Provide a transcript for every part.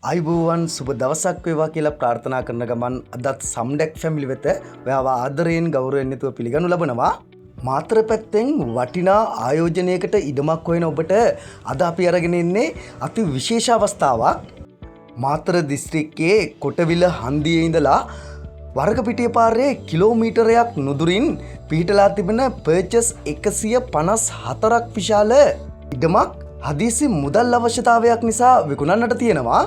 අයිබෝවන් සුබ දවසක් වේවා කියලා ප්‍රාර්ථනා කරන ගමන් අදත් සම්ඩෙක් ෆැමිලි වෙත ඔයාව ආදරයෙන් ගෞරවයෙන් යුතුව පිළිගනු ලබනවා. මාතර පැත්තෙන් වටිනා ආයෝජනයකට ඉඩමක් හොයන ඔබට අද අපි අරගෙන ඉන්නේ අති විශේෂ අවස්ථාවක්. මාතර දිස්ත්‍රික්කයේ කොටවිල හන්දියේ ඉඳලා වරකපිටිය පාරේ කිලෝමීටරයක් නුදුරින් පිහිටලා තිබෙන පර්චස් 154ක් විශාල ඉඩමක් හදිසි මුදල් අවශ්‍යතාවයක් නිසා විකුණන්නට තියෙනවා.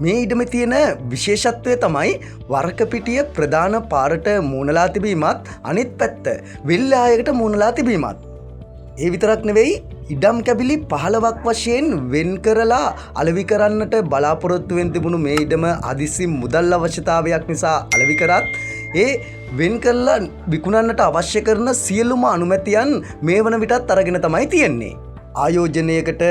මේ ඉඩමේ තියෙන විශේෂත්වය තමයි වරකපිටිය ප්‍රධාන පාරට මූණලා තිබීමත් අනිත් පැත්ත විල්ලායකට මූණලා තිබීමත්. ඒ විතරක් නෙවෙයි ඉඩම් කැබිලි 15ක් වශයෙන් වෙන් කරලා අලෙවි කරන්නට බලාපොරොත්තු වෙන තිබුණු මේ ඉඩම හදිසි මුදල් අවශ්‍යතාවයක් නිසා අලෙවි කරත් ඒ වෙන් කරලා විකුණන්නට අවශ්‍ය කරන සියලුම අනුමැතියන් මේ වන විටත් අරගෙන තමයි තියෙන්නේ. ආයෝජනයකට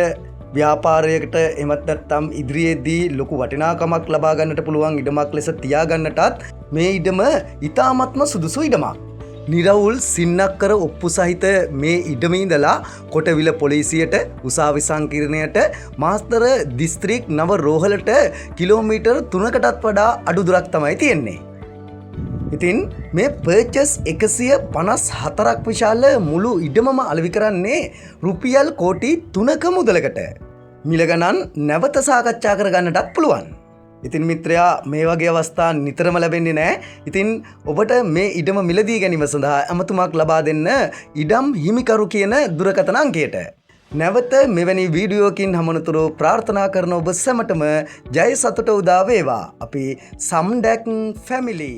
ව්‍යාපාරයකට එමත් නැත්නම් ඉදිරියේදී ලොකු වටිනාකමක් ලබා ගන්නට පුළුවන් ඉඩමක් ලෙස තියාගන්නටත් මේ ඉඩම ඉතාමත්ම සුදුසු ඉඩමක්. නිරවුල් සින්නක්කර ඔප්පු සහිත මේ ඉඩමේ ඉඳලා කොටවිල පොලිසියට උසාවි සංකීර්ණයට මාස්තර දිස්ත්‍රික් නව රෝහලට කිලෝමීටර් 3කටත් වඩා අඩු දුරක් තමයි තියෙන්නේ. ඉතින් මේ පර්චස් 154ක් විශාල මුළු ඉඩමම අලෙවි කරන්නේ රුපියල් කෝටි 3ක මුදලකට. මිල ගණන් නැවත සාකච්ඡා කරගන්නටත් පුළුවන්. ඉතින් මිත්‍රයා මේ වගේ අවස්ථා නිතරම ලැබෙන්නේ නැහැ. ඉතින් ඔබට මේ ඉඩම මිලදී ගැනීම සඳහා ඇමතුමක් ලබා දෙන්න ඉඩම් හිමිකරු කියන දුරකථන අංකයට. නැවත මෙවැනි වීඩියෝකින් හමුවනතුරු ප්‍රාර්ථනා කරන ඔබ සැමටම ජය සතුට උදා වේවා. අපි සම්ඩැක් ෆැමිලි